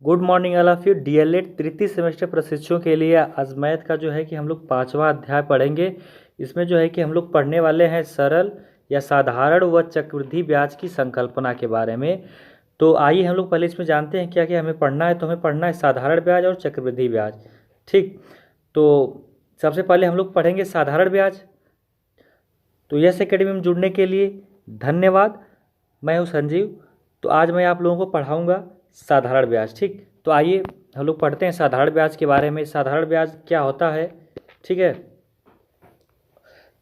Good morning all of you. DElEd तृतीय semester प्रशिक्षुओं के लिए आज मैथ का जो है कि हम लोग 5वां अध्याय पढ़ेंगे। इसमें जो है कि हम लोग पढ़ने वाले हैं सरल या साधारण व चक्रवृद्धि ब्याज की संकल्पना के बारे में। तो आइए हम लोग पहले इसमें जानते हैं क्या क्या हमें पढ़ना है। तो हमें पढ़ना है साधारण ब्याज और चक्रवृद्धि ब्याज। ठीक, तो सबसे पहले हम लोग पढ़ेंगे साधारण ब्याज। तो यस एकेडमी में जुड़ने के लिए धन्यवाद। मैं हूँ संजीव। तो आज मैं आप लोगों को पढ़ाऊँगा साधारण ब्याज। ठीक, तो आइए हम लोग पढ़ते हैं साधारण ब्याज के बारे में। साधारण ब्याज क्या होता है, ठीक है,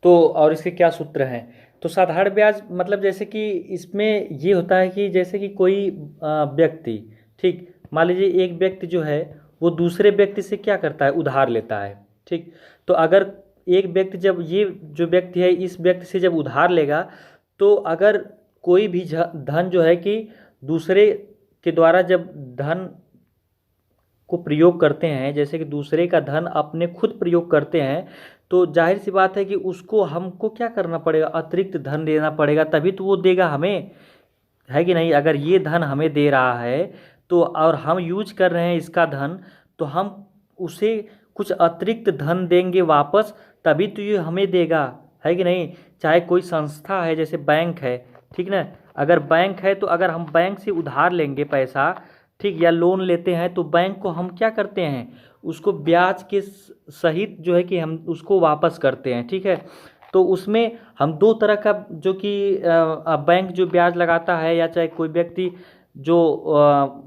तो और इसके क्या सूत्र हैं। तो साधारण ब्याज मतलब जैसे कि इसमें ये होता है कि जैसे कि कोई व्यक्ति, ठीक, मान लीजिए एक व्यक्ति जो है वो दूसरे व्यक्ति से क्या करता है, उधार लेता है। ठीक, तो अगर एक व्यक्ति, जब ये जो व्यक्ति है इस व्यक्ति से जब उधार लेगा, तो अगर कोई भी धन जो है कि दूसरे के द्वारा जब धन को प्रयोग करते हैं, जैसे कि दूसरे का धन अपने खुद प्रयोग करते हैं, तो जाहिर सी बात है कि उसको हमको क्या करना पड़ेगा, अतिरिक्त धन देना पड़ेगा, तभी तो वो देगा हमें, है कि नहीं। अगर ये धन हमें दे रहा है तो और हम यूज कर रहे हैं इसका धन, तो हम उसे कुछ अतिरिक्त धन देंगे वापस, तभी तो ये हमें देगा, है कि नहीं। चाहे कोई संस्था है जैसे बैंक है, ठीक ना, अगर बैंक है तो अगर हम बैंक से उधार लेंगे पैसा, ठीक, या लोन लेते हैं, तो बैंक को हम क्या करते हैं, उसको ब्याज के सहित जो है कि हम उसको वापस करते हैं। ठीक है, तो उसमें हम दो तरह का जो कि बैंक जो ब्याज लगाता है या चाहे कोई व्यक्ति जो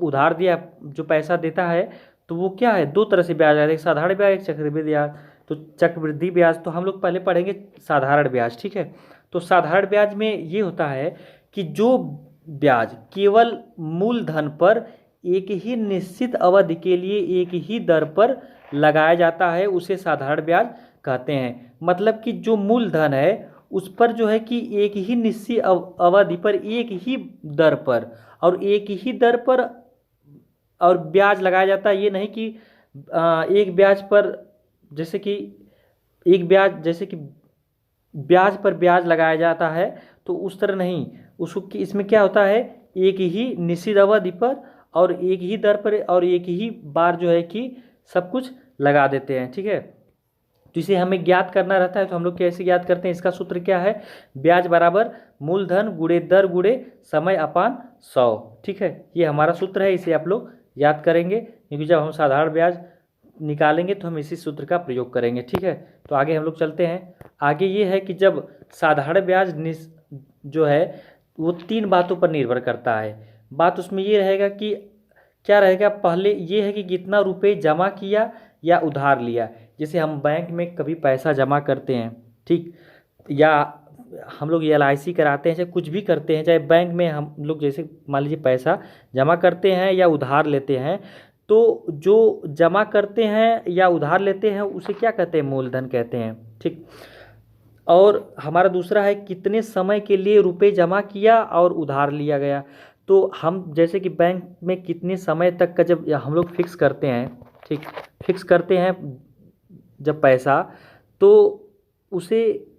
उधार दिया जो पैसा देता है, तो वो क्या है, दो तरह से ब्याज है, एक साधारण ब्याज, एक चक्रवृद्धि ब्याज। तो चक्रवृद्धि ब्याज तो हम लोग पहले पढ़ेंगे साधारण ब्याज। ठीक है, तो साधारण ब्याज में ये होता है कि जो ब्याज केवल मूलधन पर एक ही निश्चित अवधि के लिए एक ही दर पर लगाया जाता है, उसे साधारण ब्याज कहते हैं। मतलब कि जो मूलधन है उस पर जो है कि एक ही निश्चित अवधि पर एक ही दर पर और एक ही दर पर और ब्याज लगाया जाता है। ये नहीं कि एक ब्याज पर जैसे कि एक ब्याज जैसे कि ब्याज पर ब्याज लगाया जाता है, तो उस तरह नहीं। उसको इसमें क्या होता है, एक ही निश्चित अवधि पर और एक ही दर पर और एक ही बार जो है कि सब कुछ लगा देते हैं। ठीक है, तो इसे हमें ज्ञात करना रहता है, तो हम लोग कैसे ज्ञात करते हैं, इसका सूत्र क्या है, ब्याज बराबर मूलधन गुणे दर गुणे समय अपान 100। ठीक है, ये हमारा सूत्र है, इसे आप लोग याद करेंगे, क्योंकि जब हम साधारण ब्याज निकालेंगे तो हम इसी सूत्र का प्रयोग करेंगे। ठीक है, तो आगे हम लोग चलते हैं। आगे ये है कि जब साधारण ब्याज जो है वो 3 बातों पर निर्भर करता है। बात उसमें ये रहेगा कि क्या रहेगा, पहले ये है कि कितना रुपए जमा किया या उधार लिया। जैसे हम बैंक में कभी पैसा जमा करते हैं, ठीक, या हम लोग LIC कराते हैं, चाहे कुछ भी करते हैं, चाहे बैंक में हम लोग जैसे मान लीजिए पैसा जमा करते हैं या उधार लेते हैं, तो जो जमा करते हैं या उधार लेते हैं उसे क्या कहते हैं, मूलधन कहते हैं। ठीक, और हमारा दूसरा है कितने समय के लिए रुपए जमा किया और उधार लिया गया। तो हम जैसे कि बैंक में कितने समय तक का जब हम लोग फिक्स करते हैं, ठीक, फिक्स करते हैं जब पैसा, तो उसे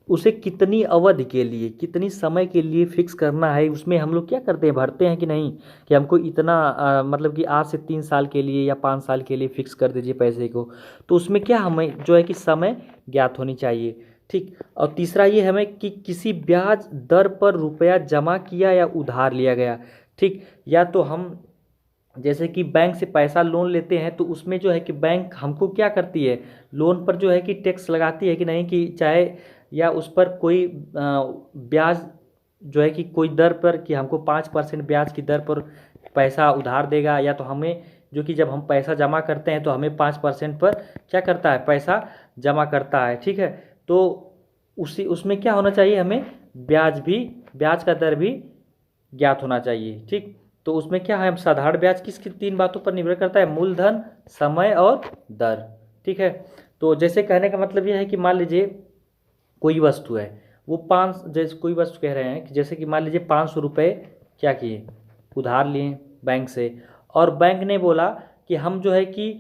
उसे कितनी अवधि के लिए कितनी समय के लिए फिक्स करना है, उसमें हम लोग क्या करते हैं, भरते हैं कि नहीं, कि हमको इतना मतलब कि आज से 3 साल के लिए या 5 साल के लिए फिक्स कर दीजिए पैसे को। तो उसमें क्या हमें जो है कि समय ज्ञात होनी चाहिए। ठीक, और तीसरा ये हमें कि किसी ब्याज दर पर रुपया जमा किया या उधार लिया गया। ठीक, या तो हम जैसे कि बैंक से पैसा लोन लेते हैं, तो उसमें जो है कि बैंक हमको क्या करती है, लोन पर जो है कि टैक्स लगाती है कि नहीं, कि चाहे या उस पर कोई ब्याज जो है कि कोई दर पर कि हमको 5% ब्याज की दर पर पैसा उधार देगा, या तो हमें जो कि जब हम पैसा जमा करते हैं तो हमें 5% पर क्या करता है, पैसा जमा करता है। ठीक है, तो उसमें क्या होना चाहिए, हमें ब्याज का दर भी ज्ञात होना चाहिए। ठीक, तो उसमें क्या है, साधारण ब्याज किसकी 3 बातों पर निर्भर करता है, मूलधन, समय और दर। ठीक है, तो जैसे कहने का मतलब यह है कि मान लीजिए कोई वस्तु है, वो 5 जैसे कोई वस्तु कह रहे हैं कि जैसे कि मान लीजिए 500 रुपये क्या किए, उधार लिए बैंक से, और बैंक ने बोला कि हम जो है कि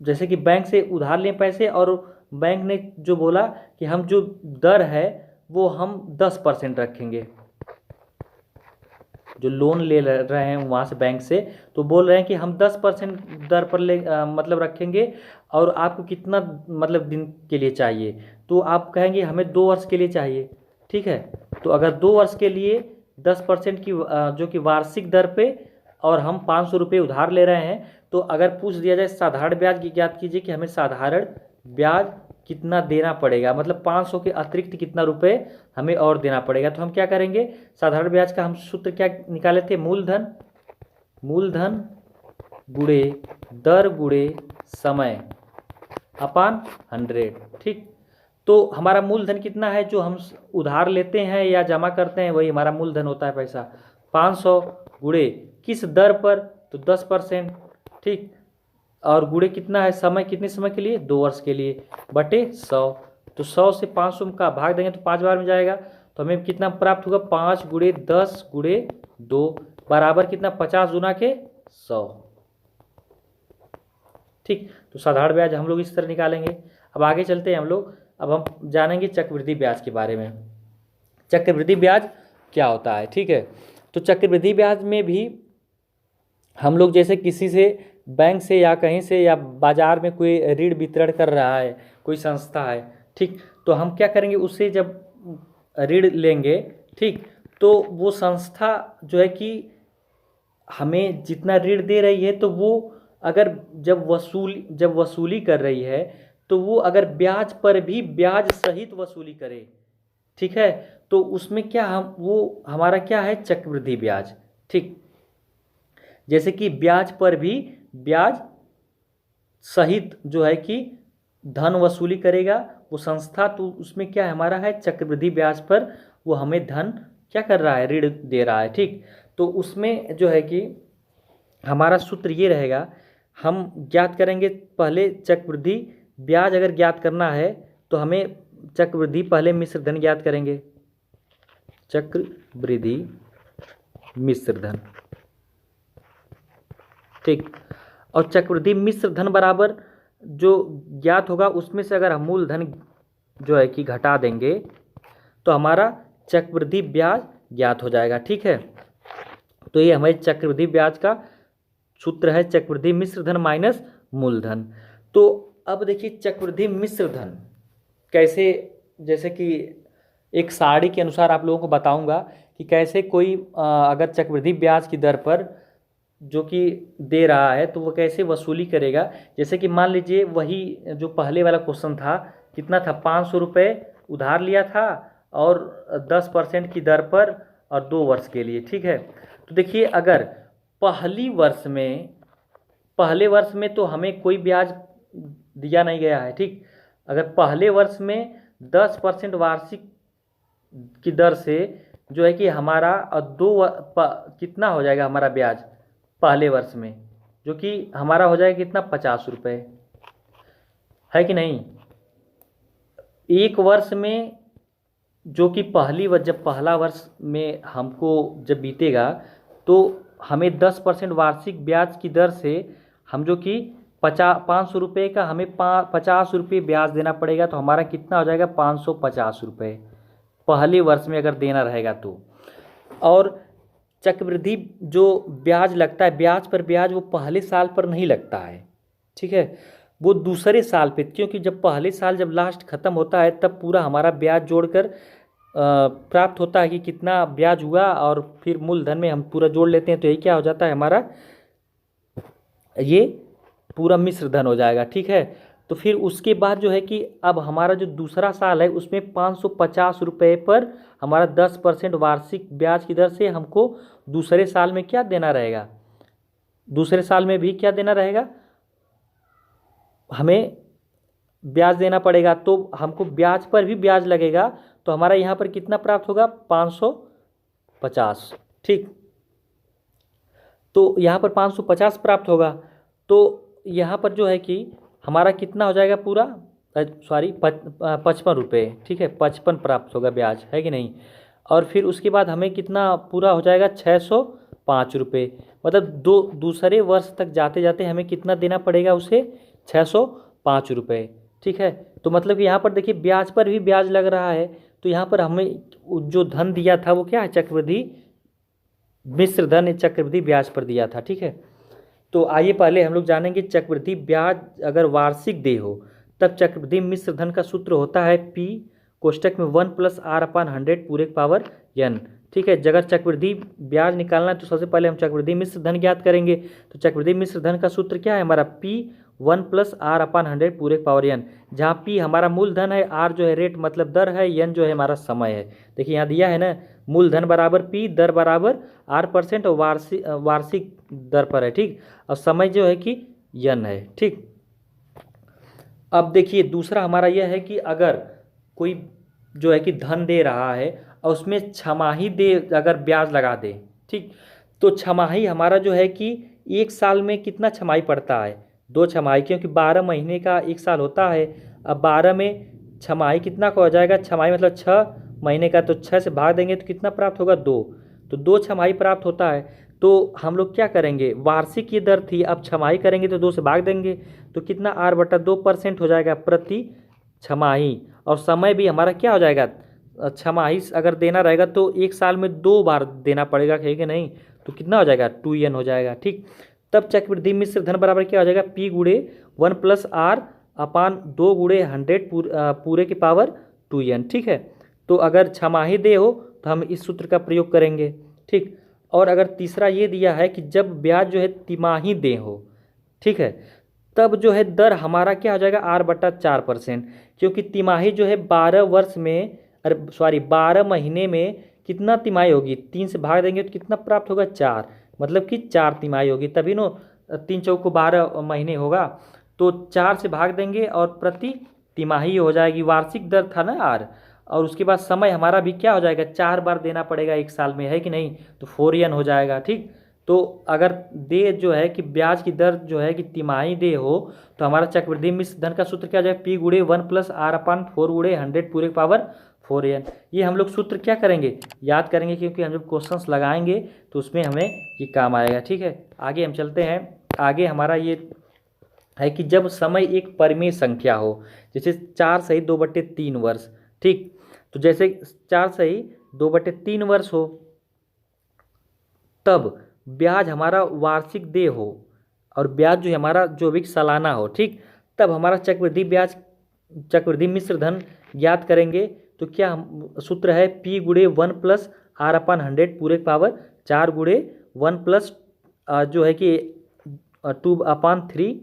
जैसे कि बैंक से उधार लिए पैसे, और बैंक ने जो बोला कि हम जो दर है वो हम 10% रखेंगे, जो लोन ले रहे हैं वहाँ से बैंक से, तो बोल रहे हैं कि हम 10% दर पर मतलब रखेंगे, और आपको कितना मतलब दिन के लिए चाहिए, तो आप कहेंगे हमें 2 वर्ष के लिए चाहिए। ठीक है, तो अगर 2 वर्ष के लिए 10% की जो कि वार्षिक दर पे, और हम 500 रुपये उधार ले रहे हैं, तो अगर पूछ दिया जाए साधारण ब्याज ज्ञात कीजिए कि हमें साधारण ब्याज कितना देना पड़ेगा, मतलब 500 के अतिरिक्त कितना रुपए हमें और देना पड़ेगा, तो हम क्या करेंगे, साधारण ब्याज का हम सूत्र क्या निकाले थे, मूलधन गुणे दर गुणे समय अपान 100। ठीक, तो हमारा मूलधन कितना है, जो हम उधार लेते हैं या जमा करते हैं वही हमारा मूलधन होता है पैसा, 500 गुणे किस दर पर, तो 10%। ठीक, और गुणे कितना है, समय कितने समय के लिए, 2 वर्ष के लिए, बटे 100। तो 100 से 500 का भाग देंगे तो 5 बार में जाएगा, तो हमें कितना प्राप्त होगा, 5 गुणे 10 गुणे 2 बराबर कितना, 50 गुना के 100। ठीक, तो साधारण ब्याज हम लोग इस तरह निकालेंगे। अब आगे चलते हैं हम लोग, अब हम जानेंगे चक्रवृद्धि ब्याज के बारे में। चक्रवृद्धि ब्याज क्या होता है, ठीक है। तो चक्रवृद्धि ब्याज में भी हम लोग जैसे किसी से बैंक से या कहीं से या बाजार में कोई ऋण वितरण कर रहा है, कोई संस्था है, ठीक, तो हम क्या करेंगे, उससे जब ऋण लेंगे, ठीक, तो वो संस्था जो है कि हमें जितना ऋण दे रही है, तो वो अगर जब वसूली कर रही है, तो वो अगर ब्याज पर भी ब्याज सहित वसूली करे, ठीक है, तो उसमें क्या वो हमारा क्या है, चक्रवृद्धि ब्याज। ठीक, जैसे कि ब्याज पर भी ब्याज सहित जो है कि धन वसूली करेगा वो संस्था, तो उसमें क्या है, हमारा है चक्रवृद्धि ब्याज पर वो हमें धन क्या कर रहा है, ऋण दे रहा है। ठीक, तो उसमें जो है कि हमारा सूत्र ये रहेगा, हम ज्ञात करेंगे पहले चक्रवृद्धि ब्याज अगर ज्ञात करना है तो हमें चक्रवृद्धि पहले मिश्र धन ज्ञात करेंगे, चक्रवृद्धि मिश्र धन। ठीक, और चक्रवृद्धि मिश्र धन बराबर जो ज्ञात होगा उसमें से अगर हम मूलधन जो है कि घटा देंगे तो हमारा चक्रवृद्धि ब्याज ज्ञात हो जाएगा। ठीक है, तो ये हमारे चक्रवृद्धि ब्याज का सूत्र है, चक्रवृद्धि मिश्र धन माइनस मूलधन। तो अब देखिए चक्रवृद्धि मिश्र धन कैसे, जैसे कि एक सारणी के अनुसार आप लोगों को बताऊंगा कि कैसे कोई अगर चक्रवृद्धि ब्याज की दर पर जो कि दे रहा है तो वो कैसे वसूली करेगा। जैसे कि मान लीजिए वही जो पहले वाला क्वेश्चन था, कितना था, 500 रुपये उधार लिया था और 10% की दर पर और 2 वर्ष के लिए। ठीक है, तो देखिए अगर पहले वर्ष में तो हमें कोई ब्याज दिया नहीं गया है। ठीक, अगर पहले वर्ष में 10% वार्षिक की दर से जो है कि हमारा कितना हो जाएगा हमारा ब्याज पहले वर्ष में, जो कि हमारा हो जाएगा कितना, 50 रुपये, है कि नहीं। एक वर्ष में जो कि जब पहला वर्ष में हमको जब बीतेगा तो हमें 10% वार्षिक ब्याज की दर से हम जो कि 500 रुपये का हमें 50 रुपये ब्याज देना पड़ेगा, तो हमारा कितना हो जाएगा, 550 रुपये पहले वर्ष में अगर देना रहेगा तो। और चक्रवृद्धि जो ब्याज लगता है, ब्याज पर ब्याज, वो पहले साल पर नहीं लगता है। ठीक है, वो दूसरे साल पे, क्योंकि जब पहले साल जब लास्ट ख़त्म होता है तब पूरा हमारा ब्याज जोड़कर प्राप्त होता है कि कितना ब्याज हुआ, और फिर मूलधन में हम पूरा जोड़ लेते हैं, तो यही क्या हो जाता है हमारा, ये पूरा मिश्र धन हो जाएगा। ठीक है, तो फिर उसके बाद जो है कि अब हमारा जो दूसरा साल है उसमें 550 रुपये पर हमारा 10% वार्षिक ब्याज की दर से हमको दूसरे साल में क्या देना रहेगा, दूसरे साल में भी क्या देना रहेगा, हमें ब्याज देना पड़ेगा। तो हमको ब्याज पर भी ब्याज लगेगा, तो हमारा यहाँ पर कितना प्राप्त होगा, 550। ठीक, तो यहाँ पर 550 प्राप्त होगा, तो यहाँ पर जो है कि हमारा कितना हो जाएगा पूरा, 55 रुपये। ठीक है, 55 प्राप्त होगा ब्याज, है कि नहीं। और फिर उसके बाद हमें कितना पूरा हो जाएगा, 605 रुपये, मतलब दूसरे वर्ष तक जाते जाते हमें कितना देना पड़ेगा उसे, 605 रुपये। ठीक है, तो मतलब कि यहाँ पर देखिए ब्याज पर भी ब्याज लग रहा है, तो यहाँ पर हमें जो धन दिया था वो क्या है, चक्रवृद्धि मिश्र धन चक्रवृद्धि ब्याज पर दिया था। ठीक है, तो आइए पहले हम लोग जानेंगे चक्रवृद्धि ब्याज अगर वार्षिक देय हो तब चक्रवृद्धि मिश्र धन का सूत्र होता है P कोष्टक में 1+R/100 पूरे की पावर n। ठीक है, अगर चक्रवृद्धि ब्याज निकालना है तो सबसे पहले हम चक्रवृद्धि मिश्र धन ज्ञात करेंगे। तो चक्रवृद्धि मिश्र धन का सूत्र क्या है हमारा P 1+R/100 पूरे की पावर n, जहाँ P हमारा मूलधन है, R जो है रेट मतलब दर है, n जो है हमारा समय है। देखिए यहाँ दिया है ना, मूलधन बराबर P, दर बराबर R% और वार्षिक दर पर है। ठीक, और समय जो है कि n है। ठीक, अब देखिए दूसरा हमारा यह है कि अगर कोई जो है कि धन दे रहा है और उसमें छमाही दे अगर ब्याज लगा दे, ठीक, तो छमाही हमारा जो है कि एक साल में कितना छमाही पड़ता है, 2 छमाही, क्योंकि 12 महीने का एक साल होता है। अब 12 में छमाही कितना का हो जाएगा, छमाही मतलब 6 महीने का, तो 6 से भाग देंगे तो कितना प्राप्त होगा, 2, तो 2 छमाही प्राप्त होता है। तो हम लोग क्या करेंगे, वार्षिक ये दर थी, अब छमाही करेंगे तो 2 से भाग देंगे तो कितना R/2% हो जाएगा प्रति छमाही। और समय भी हमारा क्या हो जाएगा, छमाही अगर देना रहेगा तो एक साल में 2 बार देना पड़ेगा, है कि नहीं, तो कितना हो जाएगा 2n हो जाएगा। ठीक, तब चक्रवृद्धि मिश्र धन बराबर क्या हो जाएगा, P गुणे 1+R/2 गुणे 100 पूरे की पावर 2n। ठीक है, तो अगर छमाही दे हो तो हम इस सूत्र का प्रयोग करेंगे। ठीक, और अगर तीसरा ये दिया है कि जब ब्याज जो है तिमाही दे हो, ठीक है, तब जो है दर हमारा क्या हो जाएगा, R/4%, क्योंकि तिमाही जो है 12 वर्ष में, अरे सॉरी 12 महीने में कितना तिमाही होगी, 3 से भाग देंगे तो कितना प्राप्त होगा, 4, मतलब कि 4 तिमाही होगी, तभी नो 3 चौको 12 महीने होगा, तो 4 से भाग देंगे और प्रति तिमाही हो जाएगी, वार्षिक दर था ना R, और उसके बाद समय हमारा भी क्या हो जाएगा, 4 बार देना पड़ेगा एक साल में, है कि नहीं, तो 4n हो जाएगा। ठीक, तो अगर दे जो है कि ब्याज की दर जो है कि तिमाही दे हो तो हमारा चक्रवृद्धि मिश्र धन का सूत्र क्या हो जाएगा, P गुणे 1+R/4 गुणे 100 पूरे की पावर 4n। ये हम लोग सूत्र क्या करेंगे, याद करेंगे, क्योंकि हम जब क्वेश्चंस लगाएंगे तो उसमें हमें ये काम आएगा। ठीक है, आगे हम चलते हैं। आगे हमारा ये है कि जब समय एक परिमेय संख्या हो, जैसे 4 सही 2/3 वर्ष। ठीक, तो जैसे 4 सही 2/3 वर्ष हो, तब ब्याज हमारा वार्षिक दे हो और ब्याज जो हमारा जो भी सालाना हो, ठीक, तब हमारा चक्रवृद्धि ब्याज चक्रवृद्धि मिश्र धन ज्ञात करेंगे। तो क्या सूत्र है, P गुणे 1+R/100 पूरे पावर 4 गुणे 1+ जो है कि 2/3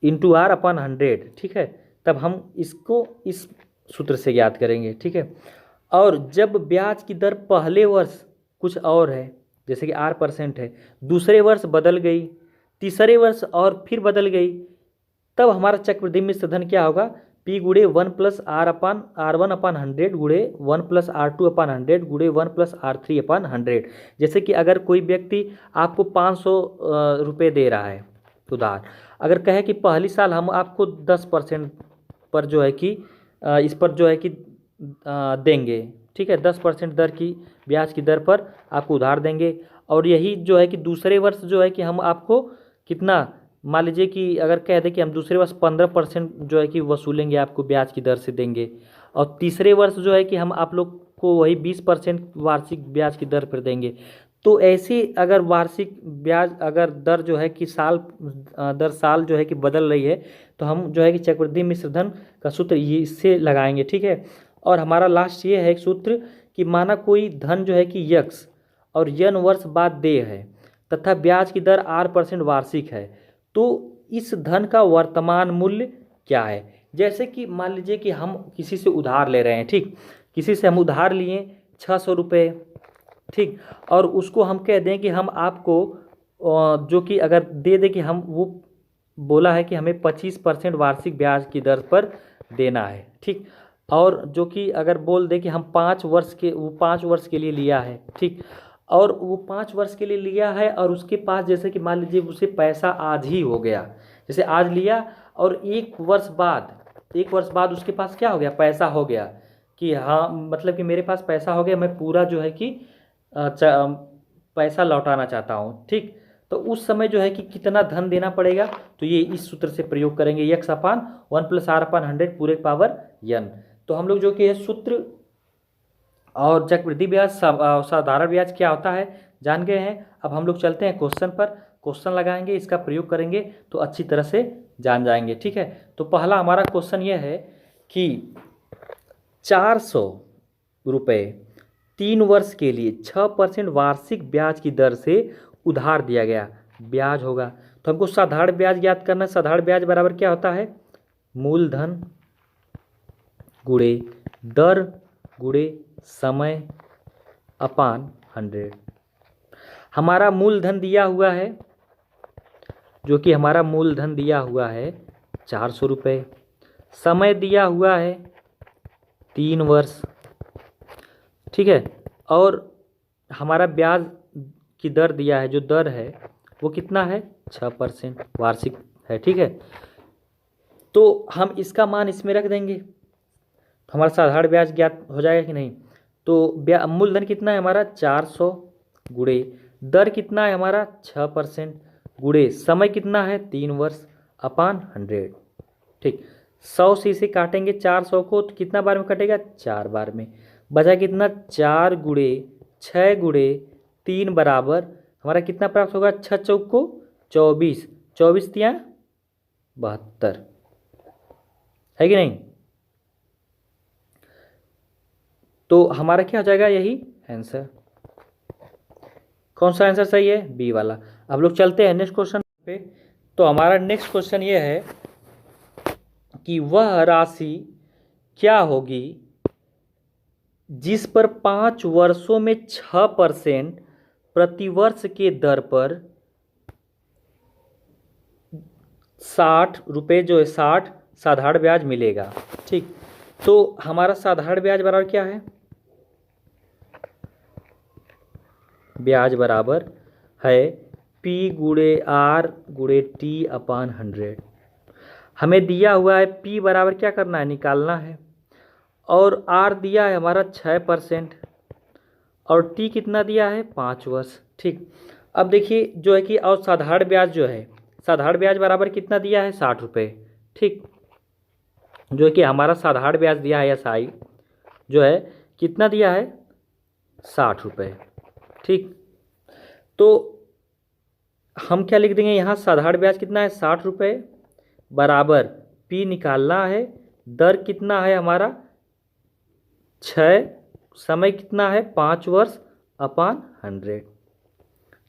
इंटू R/100। ठीक है, तब हम इसको इस सूत्र से ज्ञात करेंगे। ठीक है, और जब ब्याज की दर पहले वर्ष कुछ और है, जैसे कि R% है, दूसरे वर्ष बदल गई, तीसरे वर्ष और फिर बदल गई, तब हमारा चक्रवृद्धि मिश्र धन क्या होगा, P गुणे 1+R/100 गुणे 1+R/2/100 गुणे 1+R/3/100। जैसे कि अगर कोई व्यक्ति आपको 500 रुपये दे रहा है उधार, अगर कहे कि पहली साल हम आपको 10% पर जो है कि इस पर जो है कि देंगे, ठीक है, 10% दर की ब्याज की दर पर आपको उधार देंगे, और यही जो है कि दूसरे वर्ष जो है कि हम आपको कितना, मान लीजिए कि अगर कह दें कि हम दूसरे वर्ष 15% जो है कि वसूलेंगे, आपको ब्याज की दर से देंगे, और तीसरे वर्ष जो है कि हम आप लोग को वही 20% वार्षिक ब्याज की दर पर देंगे। तो ऐसे अगर वार्षिक ब्याज अगर दर जो है कि साल दर साल जो है कि बदल रही है, तो हम जो है कि चक्रवृद्धि मिश्र धन का सूत्र ये इससे लगाएंगे। ठीक है, और हमारा लास्ट ये है एक सूत्र कि माना कोई धन जो है कि यक्स और n वर्ष बाद देय है तथा ब्याज की दर R% वार्षिक है, तो इस धन का वर्तमान मूल्य क्या है। जैसे कि मान लीजिए कि हम किसी से उधार ले रहे हैं, ठीक, किसी से हम उधार लिए 600 रुपये, ठीक, और उसको हम कह दें कि हम आपको जो कि अगर दे दे कि हम वो बोला है कि हमें 25% वार्षिक ब्याज की दर पर देना है, ठीक, और जो कि अगर बोल दे कि हम 5 वर्ष के, वो 5 वर्ष के लिए लिया है, ठीक, और वो 5 वर्ष के लिए लिया है, और उसके पास जैसे कि मान लीजिए उसे पैसा आज ही हो गया, जैसे आज लिया और 1 वर्ष बाद उसके पास क्या हो गया, पैसा हो गया, कि हाँ मतलब कि मेरे पास पैसा हो गया, मैं पूरा जो है कि पैसा लौटाना चाहता हूँ, ठीक, तो उस समय जो है कि कितना धन देना पड़ेगा, तो ये इस सूत्र से प्रयोग करेंगे, x/1+R/100 पूरे पावर n। तो हम लोग जो कि है सूत्र और चक्रवृद्धि ब्याज साधारण ब्याज क्या होता है, जान गए हैं। अब हम लोग चलते हैं क्वेश्चन पर, क्वेश्चन लगाएंगे, इसका प्रयोग करेंगे तो अच्छी तरह से जान जाएंगे। ठीक है, तो पहला हमारा क्वेश्चन यह है कि 400 रुपये 3 वर्ष के लिए 6% वार्षिक ब्याज की दर से उधार दिया गया ब्याज होगा। तो हमको साधारण ब्याज ज्ञात करना है। साधारण ब्याज बराबर क्या होता है? मूलधन गुणे दर गुणे समय अपान 100। हमारा मूलधन दिया हुआ है, जो कि हमारा मूलधन दिया हुआ है 400 रुपये, समय दिया हुआ है 3 वर्ष, ठीक है, और हमारा ब्याज की दर दिया है, जो दर है वो कितना है? 6% वार्षिक है। ठीक है, तो हम इसका मान इसमें रख देंगे तो हमारा साधारण ब्याज ज्ञात हो जाएगा कि नहीं। तो मूलधन कितना है हमारा? 400 गुणे दर कितना है हमारा? 6% गुणे समय कितना है? 3 वर्ष अपान 100। ठीक, 100 से इसे काटेंगे 400 को तो कितना बार में कटेगा? 4 बार में। बचा कितना? 4 गुणे 6 गुणे 3 बराबर हमारा कितना प्राप्त होगा? 6 चौक को 24, 24 तिया 72, है कि नहीं? तो हमारा क्या हो जाएगा? यही आंसर। कौन सा आंसर सही है? बी वाला। अब लोग चलते हैं नेक्स्ट क्वेश्चन पे। तो हमारा नेक्स्ट क्वेश्चन ये है कि वह राशि क्या होगी जिस पर 5 वर्षों में 6% प्रतिवर्ष के दर पर 60 रुपये जो है 60 साधारण ब्याज मिलेगा। ठीक, तो हमारा साधारण ब्याज बराबर क्या है? ब्याज बराबर है P गुणे R गुणे T अपान 100। हमें दिया हुआ है P बराबर क्या करना है? निकालना है, और R दिया है हमारा 6% और T कितना दिया है? 5 वर्ष। ठीक, अब देखिए जो है कि और साधारण ब्याज जो है, साधारण ब्याज बराबर कितना दिया है? 60 रुपये। ठीक, जो है कि हमारा साधारण ब्याज दिया है SI जो है कितना दिया है? 60 रुपये। ठीक, तो हम क्या लिख देंगे यहाँ? साधारण ब्याज कितना है? 60 रुपये बराबर P निकालना है, दर कितना है हमारा? 6, समय कितना है? 5 वर्ष अपान 100।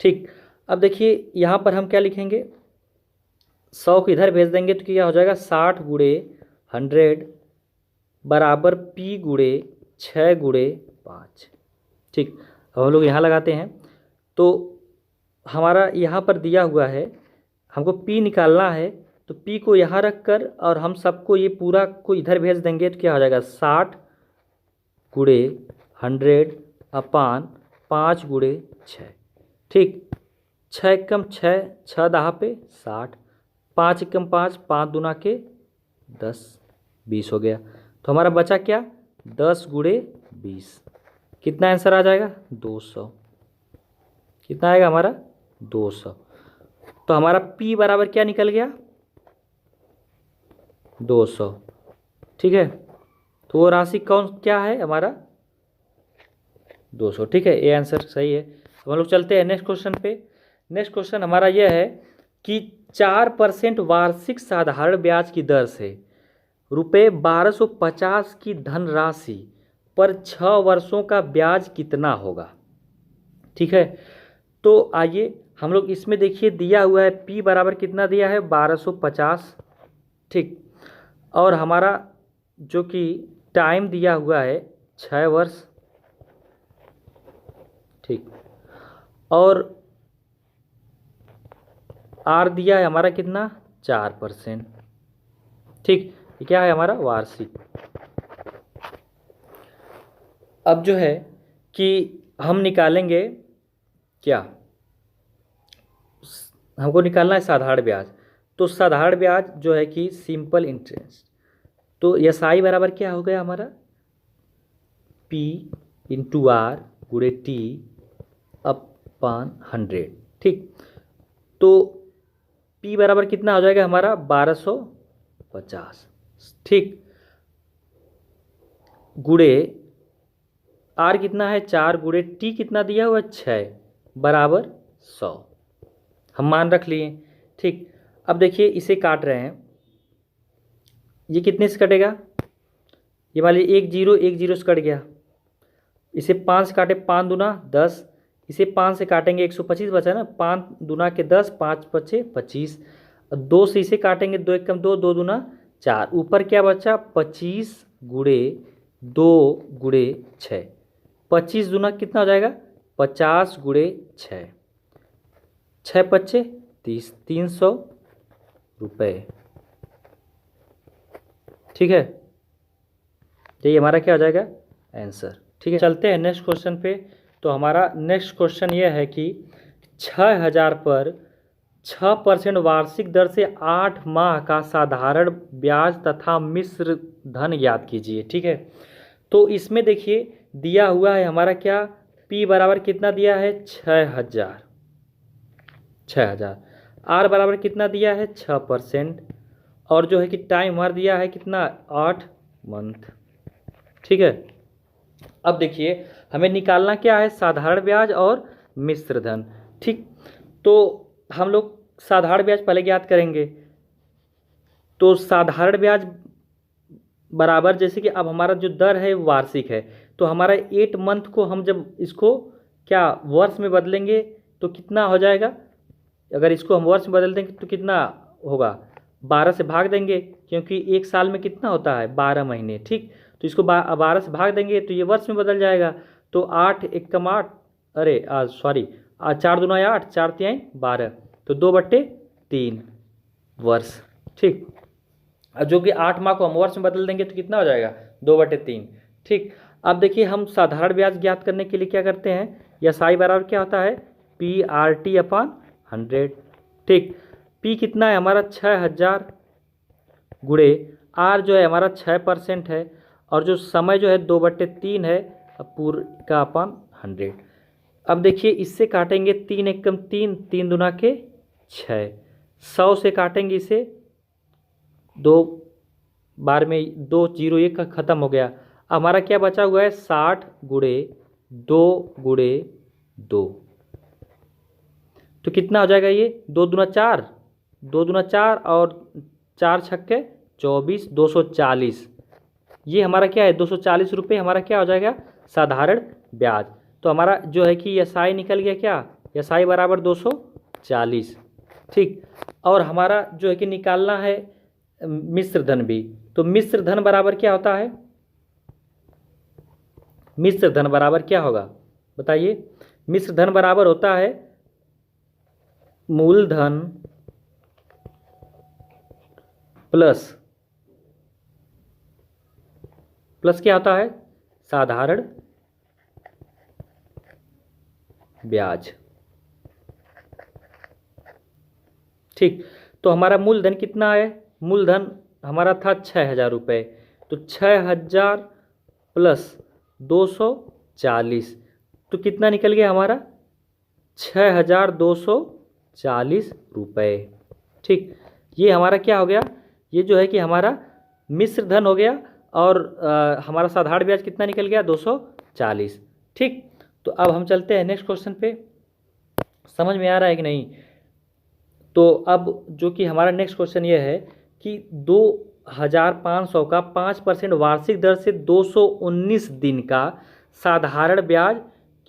ठीक, अब देखिए यहाँ पर हम क्या लिखेंगे? 100 को इधर भेज देंगे तो क्या हो जाएगा? 60 गुणे 100 बराबर P गुणे 6 गुणे 5। ठीक, अब हम लोग यहाँ लगाते हैं तो हमारा यहाँ पर दिया हुआ है, हमको P निकालना है, तो P को यहाँ रख कर और हम सबको ये पूरा को इधर भेज देंगे तो क्या हो जाएगा? 60 गुणे 100 अपान 5 गुणे 6। ठीक, 6 एकम 6, 6 दहा पे 60, 5 एकम 5, 5 दूना के 10, 20 हो गया। तो हमारा बचा क्या? 10 गुणे 20। कितना आंसर आ जाएगा? 200। कितना आएगा हमारा? 200। तो हमारा P बराबर क्या निकल गया? 200। ठीक है, तो वो राशि कौन क्या है हमारा? 200। ठीक है, ये आंसर सही है। हम लोग चलते हैं नेक्स्ट क्वेश्चन पे। नेक्स्ट क्वेश्चन हमारा यह है कि 4% वार्षिक साधारण ब्याज की दर से ₹1250 की धनराशि पर 6 वर्षों का ब्याज कितना होगा? ठीक है, तो आइए हम लोग इसमें देखिए दिया हुआ है P बराबर कितना दिया है? 1250। ठीक, और हमारा जो कि टाइम दिया हुआ है 6 वर्ष। ठीक, और R दिया है हमारा कितना? 4%। ठीक, ये क्या है हमारा? वार्षिक। अब जो है कि हम निकालेंगे क्या? हमको निकालना है साधारण ब्याज। तो साधारण ब्याज जो है कि सिंपल इंटरेस्ट, तो SI बराबर क्या हो गया हमारा? P इंटू R गुणे T अपान 100। ठीक, तो P बराबर कितना हो जाएगा हमारा? 1250। ठीक, गुणे R कितना है? 4 गुणे T कितना दिया हुआ? 6, बराबर 100 हम मान रख लिए। ठीक, अब देखिए इसे काट रहे हैं, ये कितने से कटेगा, ये मान लीजिए 1 0 से कट गया। इसे 5 से काटे, 5 दूना 10, इसे 5 से काटेंगे 125 बचा ना, 5 दूना के 10, 5 पचे 25, 2 से इसे काटेंगे 2 1 2, 2 दूना 4, ऊपर क्या बचा 25 गुणे 2 गुणे 6, 25 दूना कितना हो जाएगा 50 गुणे 6, 6 पच्चे 30, 300 रुपये। ठीक है, ये हमारा क्या हो जाएगा आंसर। ठीक है, चलते हैं नेक्स्ट क्वेश्चन पे। तो हमारा नेक्स्ट क्वेश्चन ये है कि 6000 पर 6% वार्षिक दर से 8 माह का साधारण ब्याज तथा मिश्र धन ज्ञात कीजिए। ठीक है, तो इसमें देखिए दिया हुआ है हमारा क्या, P बराबर कितना दिया है 6000, R बराबर कितना दिया है 6%, और जो है कि टाइम हमारा दिया है कितना 8 मंथ। ठीक है, अब देखिए हमें निकालना क्या है, साधारण ब्याज और मिश्र धन। ठीक, तो हम लोग साधारण ब्याज पहले ज्ञात करेंगे। तो साधारण ब्याज बराबर, जैसे कि अब हमारा जो दर है वार्षिक है, तो हमारा 8 मंथ को हम जब इसको क्या वर्ष में बदलेंगे तो कितना हो जाएगा, अगर इसको हम वर्ष में बदल देंगे तो कितना होगा, 12 से भाग देंगे, क्योंकि एक साल में कितना होता है 12 महीने। ठीक, तो इसको 12 से भाग देंगे तो ये वर्ष में बदल जाएगा। तो 8 एकम 8, अरे सॉरी 4 दूना 8, 4 तिहाई 12, तो 2/3 वर्ष। ठीक, जो कि 8 माह को हम वर्ष में बदल देंगे तो कितना हो जाएगा 2/3। ठीक, अब देखिए हम साधारण ब्याज ज्ञात करने के लिए क्या करते हैं, SI बराबर क्या होता है PRT/100। ठीक, P कितना है हमारा 6000 गुणे R जो है हमारा 6% है, और जो समय जो है 2/3 है पूर्ण का अपन 100। अब देखिए इससे काटेंगे 3 एकम 3, 3 दूना के 6, 100 से काटेंगे इसे 2 बार में 2 0 1 का ख़त्म हो गया। हमारा क्या बचा हुआ है 60 गुणे 2 गुणे 2, तो कितना हो जाएगा ये 2 दूना 4, 2 दूना 4 और 4 छक्के 24, 240, ये हमारा क्या है 240 रुपये हमारा क्या हो जाएगा साधारण ब्याज। तो हमारा जो है कि SI निकल गया क्या, SI बराबर 240। ठीक, और हमारा जो है कि निकालना है मिश्र धन भी। तो मिश्र धन बराबर क्या होता है, मिश्र धन बराबर क्या होगा बताइए। मिश्र धन बराबर होता है मूलधन प्लस क्या होता है साधारण ब्याज। ठीक, तो हमारा मूलधन कितना है, मूलधन हमारा था 6000 रुपये, तो 6000 प्लस 240, तो कितना निकल गया हमारा 6240 रुपये। ठीक, ये हमारा क्या हो गया, ये जो है कि हमारा मिश्र धन हो गया, और हमारा साधारण ब्याज कितना निकल गया 240। ठीक, तो अब हम चलते हैं नेक्स्ट क्वेश्चन पे, समझ में आ रहा है कि नहीं। तो अब जो कि हमारा नेक्स्ट क्वेश्चन ये है कि 2500 का 5% वार्षिक दर से 219 दिन का साधारण ब्याज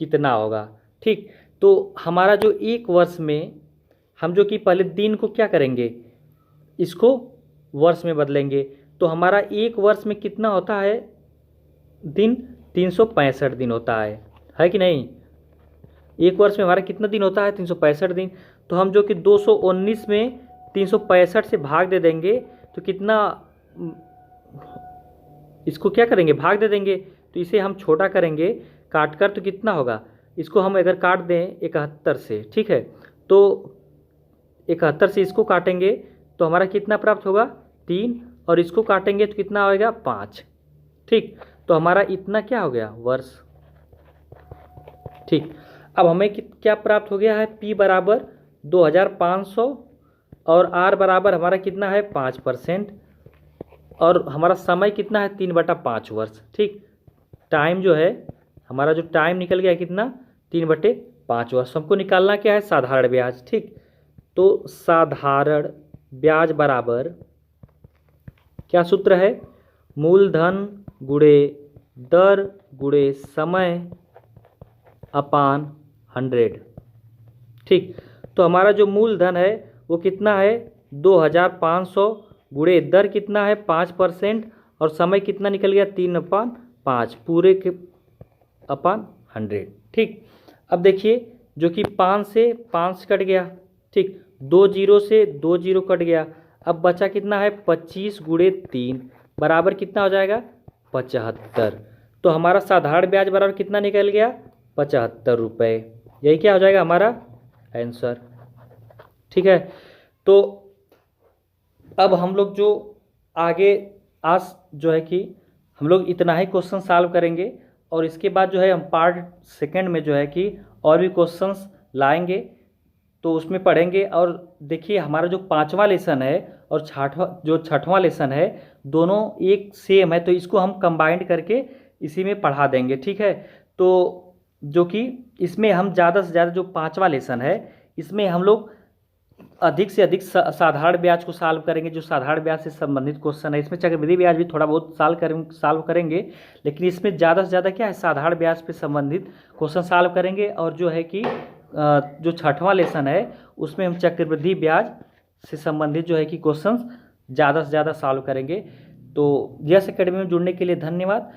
कितना होगा। ठीक, तो हमारा जो एक वर्ष में हम जो कि पहले दिन को क्या करेंगे, इसको वर्ष में बदलेंगे, तो हमारा एक वर्ष में कितना होता है दिन 365 दिन होता है कि नहीं। एक वर्ष में हमारा कितना दिन होता है 365 दिन, तो हम जो कि 219 में 365 से भाग दे देंगे तो कितना, इसको क्या करेंगे भाग दे देंगे, तो इसे हम छोटा करेंगे काट कर, तो कितना होगा, इसको हम अगर काट दें 71 से, ठीक है, तो 71 से इसको काटेंगे तो हमारा कितना प्राप्त होगा 3, और इसको काटेंगे तो कितना होगा 5। ठीक, तो हमारा इतना क्या हो गया वर्ष। ठीक, अब हमें क्या प्राप्त हो गया है, P बराबर 2500 और R बराबर हमारा कितना है 5%, और हमारा समय कितना है 3/5 वर्ष। ठीक, टाइम जो है हमारा जो टाइम निकल गया कितना 3/5 5 वर्ष। हमको निकालना क्या है, साधारण ब्याज। ठीक, तो साधारण ब्याज बराबर क्या सूत्र है, मूलधन गुणे दर गुणे समय अपान 100। ठीक, तो हमारा जो मूलधन है वो कितना है 2500, गुणे दर कितना है 5%, और समय कितना निकल गया 3/5 पूरे के अपान 100। ठीक, अब देखिए जो कि 5 से 5 कट गया। ठीक, 2 जीरो से 2 जीरो कट गया। अब बचा कितना है 25 गुणे 3 बराबर कितना हो जाएगा 75। तो हमारा साधारण ब्याज बराबर कितना निकल गया 75 रुपये। यही क्या हो जाएगा हमारा आंसर। ठीक है, तो अब हम लोग जो आगे आज जो है कि हम लोग इतना ही क्वेश्चन सॉल्व करेंगे, और इसके बाद जो है हम पार्ट सेकंड में जो है कि और भी क्वेश्चंस लाएंगे, तो उसमें पढ़ेंगे। और देखिए हमारा जो 5वां लेसन है और छठवां लेसन है, दोनों एक सेम है, तो इसको हम कंबाइंड करके इसी में पढ़ा देंगे। ठीक है, तो जो कि इसमें हम ज़्यादा से ज़्यादा जो 5वां लेसन है इसमें हम लोग अधिक से अधिक साधारण ब्याज को सॉल्व करेंगे, जो साधारण ब्याज से संबंधित क्वेश्चन है। इसमें चक्रवृद्धि ब्याज भी थोड़ा बहुत सॉल्व करेंगे, लेकिन इसमें ज़्यादा से ज़्यादा क्या है साधारण ब्याज पे संबंधित क्वेश्चन सॉल्व करेंगे। और जो है कि जो छठवां लेसन है उसमें हम चक्रवृद्धि ब्याज से संबंधित जो है कि क्वेश्चन ज़्यादा से ज़्यादा सॉल्व करेंगे। तो यस एकेडमी में जुड़ने के लिए धन्यवाद।